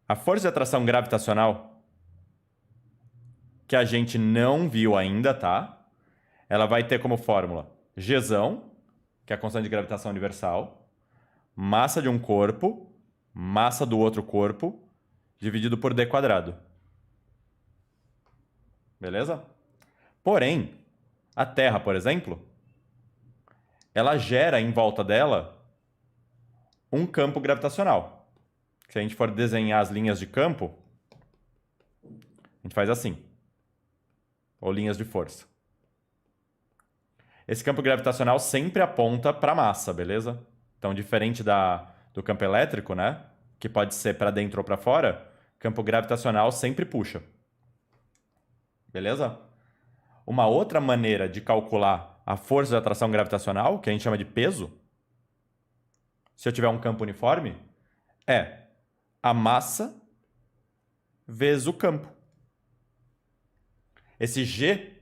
A força de atração gravitacional, que a gente não viu ainda, tá? Ela vai ter como fórmula Gzão, que é a constante de gravitação universal, massa de um corpo, massa do outro corpo, dividido por d quadrado. Beleza? Porém, a Terra, por exemplo, ela gera em volta dela um campo gravitacional. Se a gente for desenhar as linhas de campo, a gente faz assim. Ou linhas de força. Esse campo gravitacional sempre aponta para a massa, beleza? Então, diferente do campo elétrico, né? Que pode ser para dentro ou para fora, campo gravitacional sempre puxa. Beleza? Uma outra maneira de calcular a força de atração gravitacional, que a gente chama de peso, se eu tiver um campo uniforme, é a massa vezes o campo. Esse G,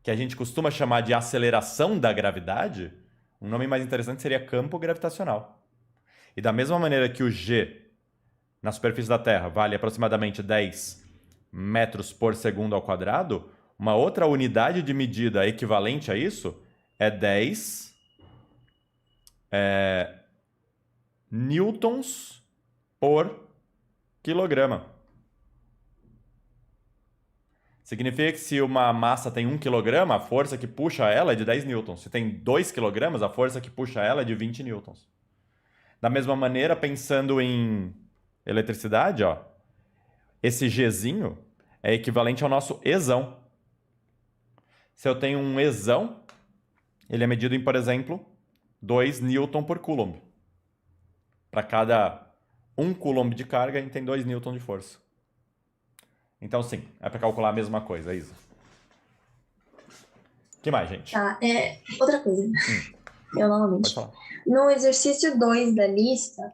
que a gente costuma chamar de aceleração da gravidade, um nome mais interessante seria campo gravitacional. E da mesma maneira que o G na superfície da Terra vale aproximadamente 10 metros por segundo ao quadrado, uma outra unidade de medida equivalente a isso é 10 newtons por quilograma. Significa que se uma massa tem 1 kg, a força que puxa ela é de 10 newtons. Se tem 2 kg, a força que puxa ela é de 20 newtons. Da mesma maneira, pensando em eletricidade, ó, esse Gzinho é equivalente ao nosso Ezão. Se eu tenho um Ezão, ele é medido em, por exemplo, 2 newton por coulomb. Para cada 1 coulomb de carga, a gente tem 2 newton de força. Então, sim, é para calcular a mesma coisa, Isa. O que mais, gente? Tá, outra coisa. Eu Pode novamente. falar. No exercício 2 da lista,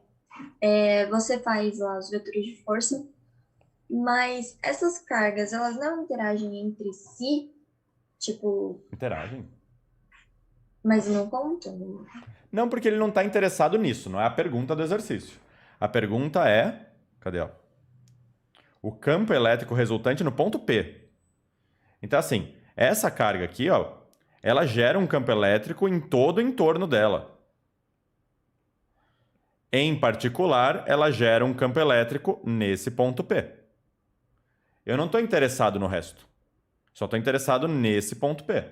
você faz lá os vetores de força, mas essas cargas, elas não interagem entre si, tipo, Interagem? mas não contam. Não, porque ele não está interessado nisso, não é a pergunta do exercício. A pergunta é... Cadê, ó? O campo elétrico resultante no ponto P. Então, assim, essa carga aqui, ó, ela gera um campo elétrico em todo o entorno dela. Em particular, ela gera um campo elétrico nesse ponto P. Eu não estou interessado no resto. Só estou interessado nesse ponto P.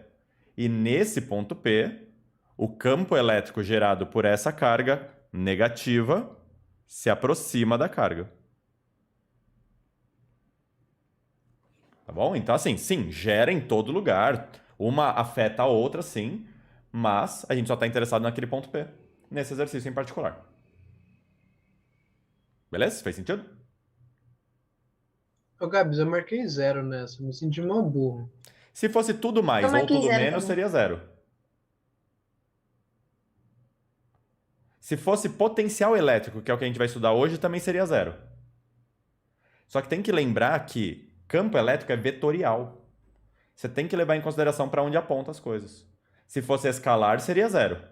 E nesse ponto P, o campo elétrico gerado por essa carga negativa se aproxima da carga. Tá bom? Então, assim, sim, gera em todo lugar. Uma afeta a outra, sim, mas a gente só está interessado naquele ponto P, nesse exercício em particular. Beleza? Fez sentido? Ô, Gabs, eu marquei 0 nessa, me senti mal burro. Se fosse tudo mais Eu ou marquei tudo 0 menos, também. seria 0. Se fosse potencial elétrico, que é o que a gente vai estudar hoje, também seria 0. Só que tem que lembrar que campo elétrico é vetorial. Você tem que levar em consideração para onde aponta as coisas. Se fosse escalar, seria 0.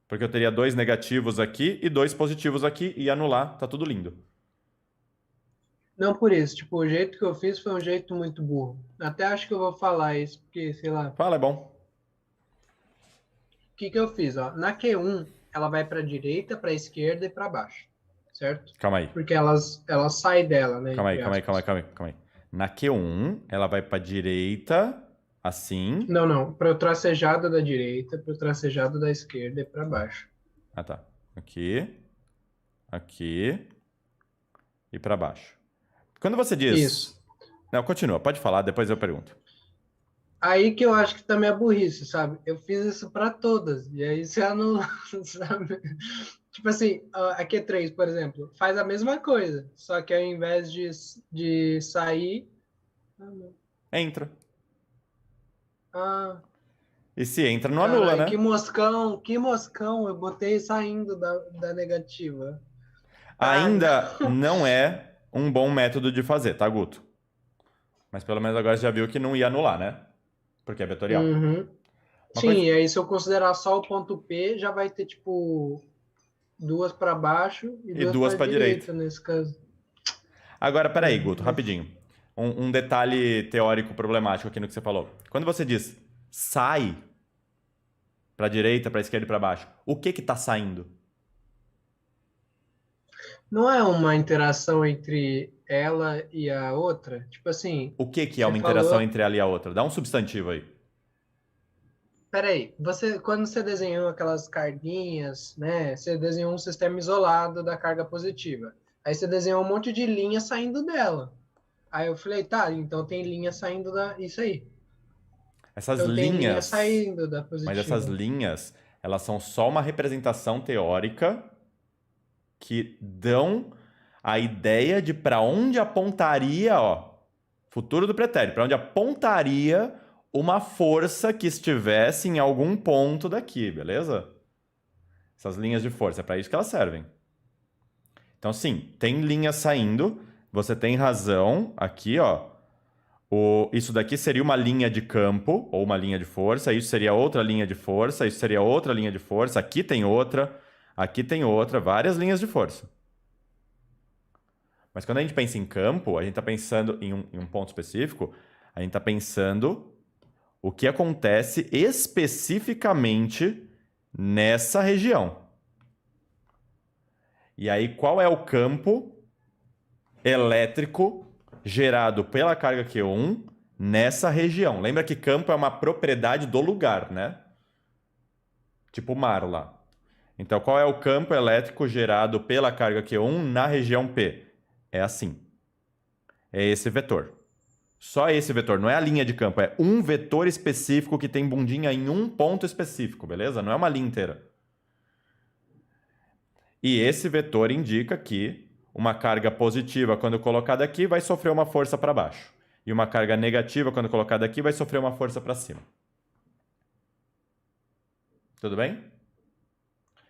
Porque eu teria 2 negativos aqui e 2 positivos aqui e anular, tá tudo lindo. Não por isso, tipo, o jeito que eu fiz foi um jeito muito burro. Até acho que eu vou falar isso, porque, sei lá, Fala, é bom. o que que eu fiz, ó? Na Q1, ela vai para a direita, para a esquerda e para baixo, certo? Calma aí. Porque elas saem dela, né, Calma aí, entre calma aí, calma aí, aspas. calma aí, calma aí. Na Q1, ela vai para direita, assim. Não, não, para o tracejado da direita, para o tracejado da esquerda e para baixo. Ah, tá. Aqui, aqui e para baixo. Quando você diz... Isso. Não, continua, pode falar, depois eu pergunto. Aí que eu acho que também é burrice, sabe? Eu fiz isso para todas, e aí você anula, sabe? Tipo assim, a Q3, por exemplo, faz a mesma coisa, só que ao invés de sair. Ah, não. Entra. Ah, E se entra, não anula, caralho, né? que moscão, eu botei saindo da negativa. Ah, Ainda não. não é um bom método de fazer, tá, Guto? Mas pelo menos agora você já viu que não ia anular, né? Porque é vetorial. Uhum. Uma Sim, coisa... e aí se eu considerar só o ponto P, já vai ter, tipo, duas para baixo e E duas duas para para direita. direita, nesse caso. Agora, peraí, Guto, Uhum. rapidinho. Um detalhe teórico problemático aqui no que você falou. Quando você diz sai para a direita, para a esquerda e para baixo, o que que tá saindo? Não é uma interação entre ela e a outra? Tipo assim, O que que é você uma interação falou. entre ela e a outra? Dá um substantivo aí. Peraí, quando você desenhou aquelas carguinhas, né? Você desenhou um sistema isolado da carga positiva. Aí você desenhou um monte de linha saindo dela. Aí eu falei, tá, então tem linha saindo da. Isso aí. Essas Então tem linha linhas, saindo da mas essas positiva. linhas, elas são só uma representação teórica que dão a ideia de para onde apontaria, ó, futuro do pretérito, para onde apontaria uma força que estivesse em algum ponto daqui, beleza? Essas linhas de força, é para isso que elas servem. Então, sim, tem linha saindo, você tem razão aqui, ó. Isso daqui seria uma linha de campo, ou uma linha de força, isso seria outra linha de força, isso seria outra linha de força, aqui tem outra, várias linhas de força. Mas quando a gente pensa em campo, a gente está pensando em um ponto específico, a gente está pensando o que acontece especificamente nessa região. E aí, qual é o campo elétrico gerado pela carga Q1 nessa região? Lembra que campo é uma propriedade do lugar, né? Tipo o mar lá. Então, qual é o campo elétrico gerado pela carga Q1 na região P? É assim. É esse vetor. Só esse vetor, não é a linha de campo, é um vetor específico que tem bundinha em um ponto específico, beleza? Não é uma linha inteira. E esse vetor indica que uma carga positiva, quando colocada aqui, vai sofrer uma força para baixo. E uma carga negativa, quando colocada aqui, vai sofrer uma força para cima. Tudo bem?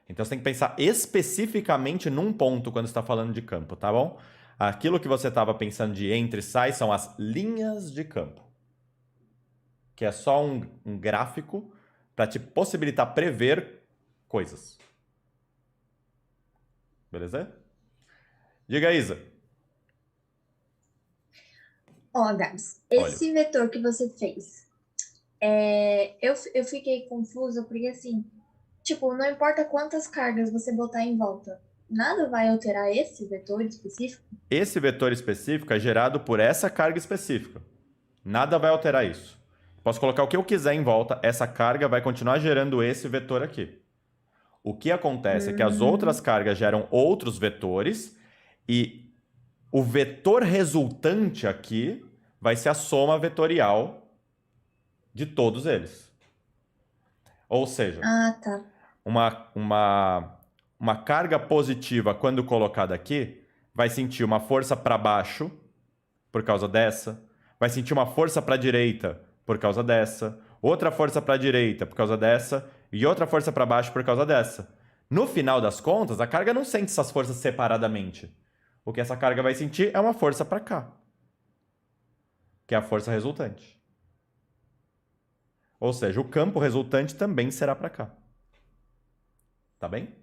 Então você tem que pensar especificamente num ponto quando está falando de campo, tá bom? Aquilo que você estava pensando de entre e sai são as linhas de campo, que é só um gráfico para te possibilitar prever coisas. Beleza? Diga, Isa. Ó, Gabs, Olha. esse vetor que você fez, eu fiquei confusa porque assim, tipo, não importa quantas cargas você botar em volta, nada vai alterar esse vetor específico? Esse vetor específico é gerado por essa carga específica. Nada vai alterar isso. Posso colocar o que eu quiser em volta, essa carga vai continuar gerando esse vetor aqui. O que acontece é que as outras Hum, cargas geram outros vetores e o vetor resultante aqui vai ser a soma vetorial de todos eles. Ou seja, ah, tá. uma carga positiva, quando colocada aqui, vai sentir uma força para baixo por causa dessa, vai sentir uma força para a direita por causa dessa, outra força para a direita por causa dessa e outra força para baixo por causa dessa. No final das contas, a carga não sente essas forças separadamente. O que essa carga vai sentir é uma força para cá, que é a força resultante. Ou seja, o campo resultante também será para cá. Tá bem?